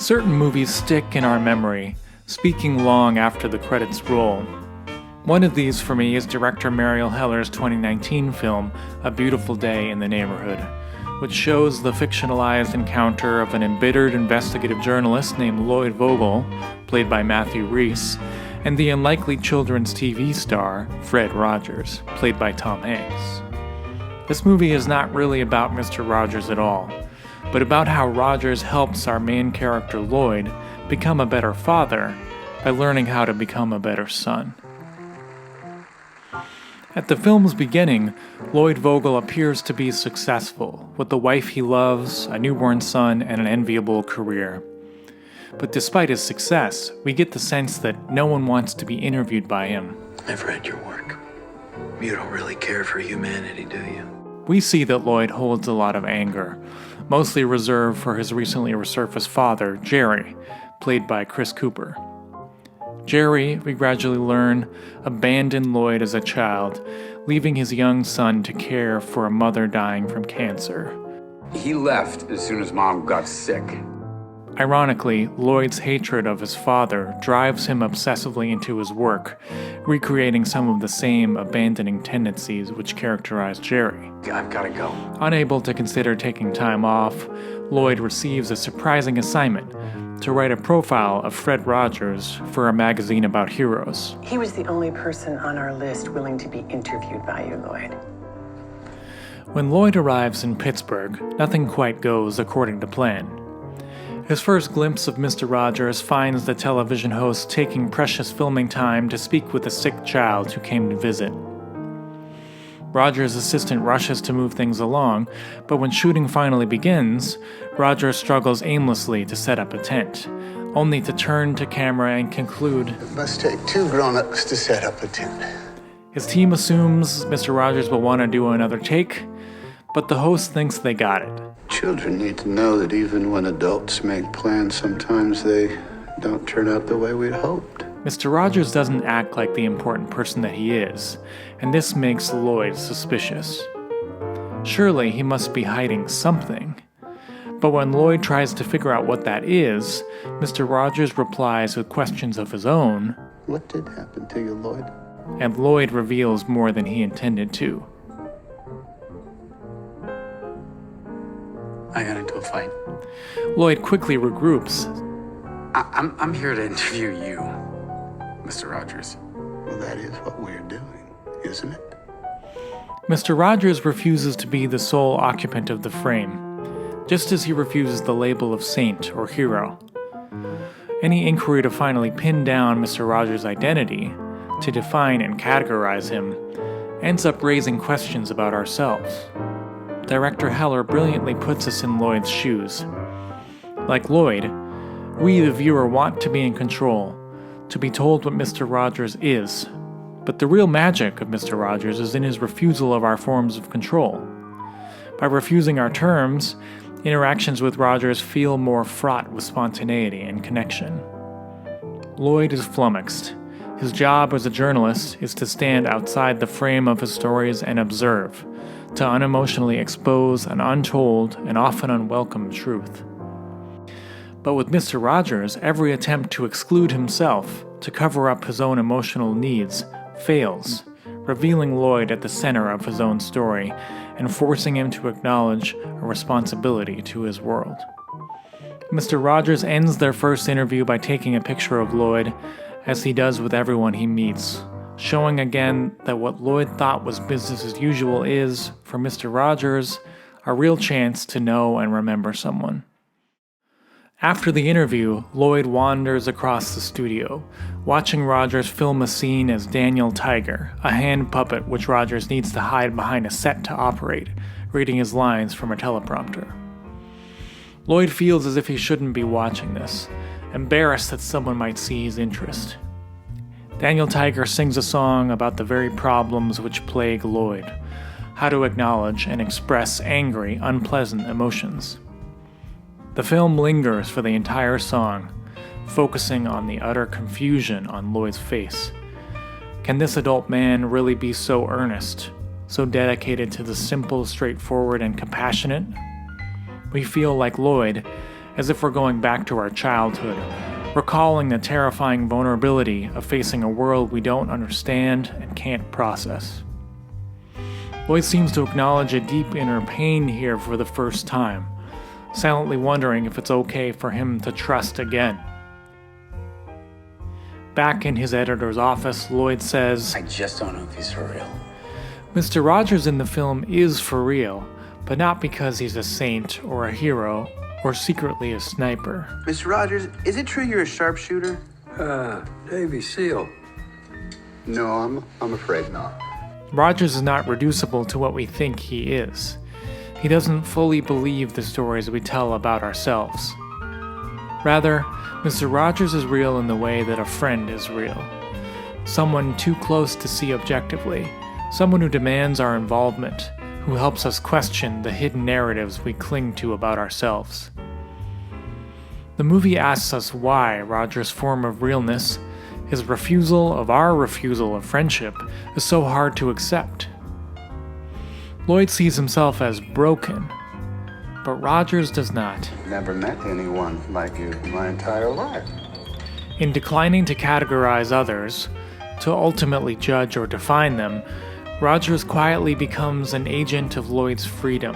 Certain movies stick in our memory, speaking long after the credits roll. One of these for me is director Marielle Heller's 2019 film, A Beautiful Day in the Neighborhood, which shows the fictionalized encounter of an embittered investigative journalist named Lloyd Vogel, played by Matthew Rhys, and the unlikely children's TV star, Fred Rogers, played by Tom Hanks. This movie is not really about Mr. Rogers at all, but about how Rogers helps our main character Lloyd become a better father by learning how to become a better son. At the film's beginning, Lloyd Vogel appears to be successful, with the wife he loves, a newborn son, and an enviable career. But despite his success, we get the sense that no one wants to be interviewed by him. I've read your work. You don't really care for humanity, do you? We see that Lloyd holds a lot of anger, mostly reserved for his recently resurfaced father, Jerry, played by Chris Cooper. Jerry, we gradually learn, abandoned Lloyd as a child, leaving his young son to care for a mother dying from cancer. He left as soon as Mom got sick. Ironically, Lloyd's hatred of his father drives him obsessively into his work, recreating some of the same abandoning tendencies which characterize Jerry. I've gotta go. Unable to consider taking time off, Lloyd receives a surprising assignment to write a profile of Fred Rogers for a magazine about heroes. He was the only person on our list willing to be interviewed by you, Lloyd. When Lloyd arrives in Pittsburgh, nothing quite goes according to plan. His first glimpse of Mr. Rogers finds the television host taking precious filming time to speak with a sick child who came to visit. Rogers' assistant rushes to move things along, but when shooting finally begins, Rogers struggles aimlessly to set up a tent, only to turn to camera and conclude, "It must take two grown-ups to set up a tent." His team assumes Mr. Rogers will want to do another take, but the host thinks they got it. Children need to know that even when adults make plans, sometimes they don't turn out the way we'd hoped. Mr. Rogers doesn't act like the important person that he is, and this makes Lloyd suspicious. Surely he must be hiding something. But when Lloyd tries to figure out what that is, Mr. Rogers replies with questions of his own. What did happen to you, Lloyd? And Lloyd reveals more than he intended to. I got into a fight. Lloyd quickly regroups. I'm here to interview you, Mr. Rogers. Well, that is what we're doing, isn't it? Mr. Rogers refuses to be the sole occupant of the frame, just as he refuses the label of saint or hero. Any inquiry to finally pin down Mr. Rogers' identity, to define and categorize him, ends up raising questions about ourselves. Director Heller brilliantly puts us in Lloyd's shoes. Like Lloyd, we the viewer want to be in control, to be told what Mr. Rogers is. But the real magic of Mr. Rogers is in his refusal of our forms of control. By refusing our terms, interactions with Rogers feel more fraught with spontaneity and connection. Lloyd is flummoxed. His job as a journalist is to stand outside the frame of his stories and observe, to unemotionally expose an untold and often unwelcome truth. But with Mr. Rogers, every attempt to exclude himself, to cover up his own emotional needs, fails, revealing Lloyd at the center of his own story and forcing him to acknowledge a responsibility to his world. Mr. Rogers ends their first interview by taking a picture of Lloyd, as he does with everyone he meets, showing again that what Lloyd thought was business as usual is, for Mr. Rogers, a real chance to know and remember someone. After the interview, Lloyd wanders across the studio, watching Rogers film a scene as Daniel Tiger, a hand puppet which Rogers needs to hide behind a set to operate, reading his lines from a teleprompter. Lloyd feels as if he shouldn't be watching this, embarrassed that someone might see his interest. Daniel Tiger sings a song about the very problems which plague Lloyd, how to acknowledge and express angry, unpleasant emotions. The film lingers for the entire song, focusing on the utter confusion on Lloyd's face. Can this adult man really be so earnest, so dedicated to the simple, straightforward, and compassionate? We feel like Lloyd, as if we're going back to our childhood, recalling the terrifying vulnerability of facing a world we don't understand and can't process. Lloyd seems to acknowledge a deep inner pain here for the first time, silently wondering if it's okay for him to trust again. Back in his editor's office, Lloyd says, I just don't know if he's for real. Mr. Rogers in the film is for real, but not because he's a saint or a hero or secretly a sniper. Mr. Rogers, is it true you're a sharpshooter? Navy SEAL. No, I'm afraid not. Rogers is not reducible to what we think he is. He doesn't fully believe the stories we tell about ourselves. Rather, Mr. Rogers is real in the way that a friend is real. Someone too close to see objectively, someone who demands our involvement, who helps us question the hidden narratives we cling to about ourselves. The movie asks us why Rogers' form of realness, his refusal of our refusal of friendship, is so hard to accept. Lloyd sees himself as broken, but Rogers does not. Never met anyone like you in my entire life. In declining to categorize others, to ultimately judge or define them, Rogers quietly becomes an agent of Lloyd's freedom,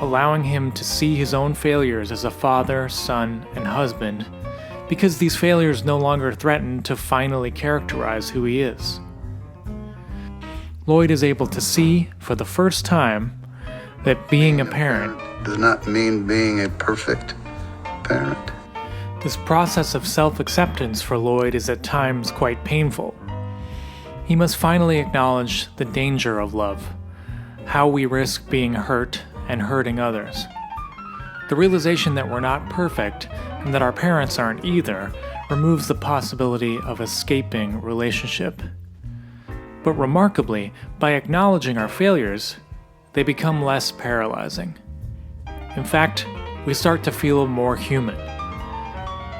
allowing him to see his own failures as a father, son, and husband, because these failures no longer threaten to finally characterize who he is. Lloyd is able to see, for the first time, that being a parent does not mean being a perfect parent. This process of self-acceptance for Lloyd is at times quite painful. He must finally acknowledge the danger of love, how we risk being hurt and hurting others. The realization that we're not perfect and that our parents aren't either removes the possibility of escaping relationship. But remarkably, by acknowledging our failures, they become less paralyzing. In fact, we start to feel more human.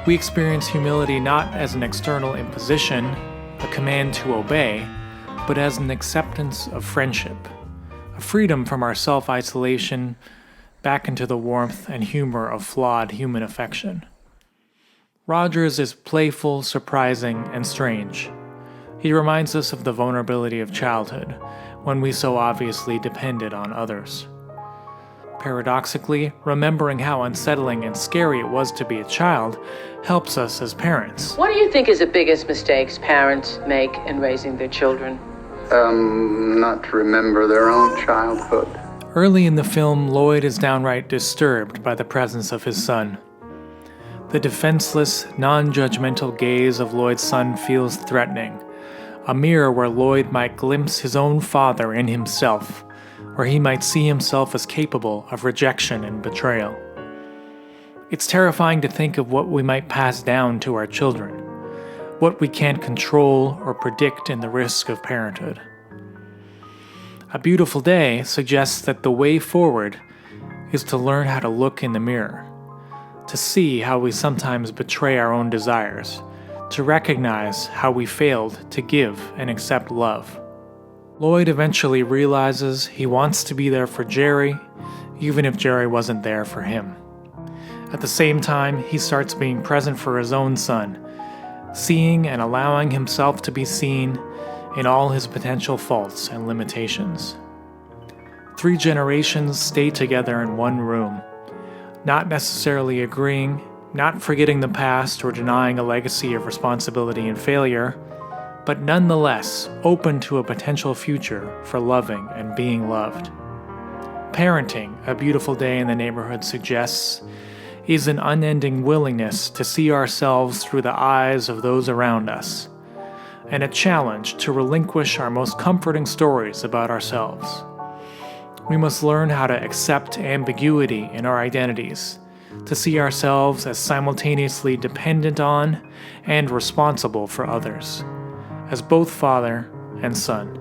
We experience humility not as an external imposition, a command to obey, but as an acceptance of friendship, a freedom from our self-isolation back into the warmth and humor of flawed human affection. Rogers is playful, surprising, and strange. He reminds us of the vulnerability of childhood, when we so obviously depended on others. Paradoxically, remembering how unsettling and scary it was to be a child helps us as parents. What do you think is the biggest mistakes parents make in raising their children? Not to remember their own childhood. Early in the film, Lloyd is downright disturbed by the presence of his son. The defenseless, non-judgmental gaze of Lloyd's son feels threatening, a mirror where Lloyd might glimpse his own father in himself, where he might see himself as capable of rejection and betrayal. It's terrifying to think of what we might pass down to our children, what we can't control or predict in the risk of parenthood. A Beautiful Day suggests that the way forward is to learn how to look in the mirror, to see how we sometimes betray our own desires, to recognize how we failed to give and accept love. Lloyd eventually realizes he wants to be there for Jerry, even if Jerry wasn't there for him. At the same time, he starts being present for his own son, seeing and allowing himself to be seen in all his potential faults and limitations. 3 generations stay together in one room, not necessarily agreeing, not forgetting the past or denying a legacy of responsibility and failure, but nonetheless open to a potential future for loving and being loved. Parenting, A Beautiful Day in the Neighborhood suggests, is an unending willingness to see ourselves through the eyes of those around us, and a challenge to relinquish our most comforting stories about ourselves. We must learn how to accept ambiguity in our identities, to see ourselves as simultaneously dependent on and responsible for others, as both father and son.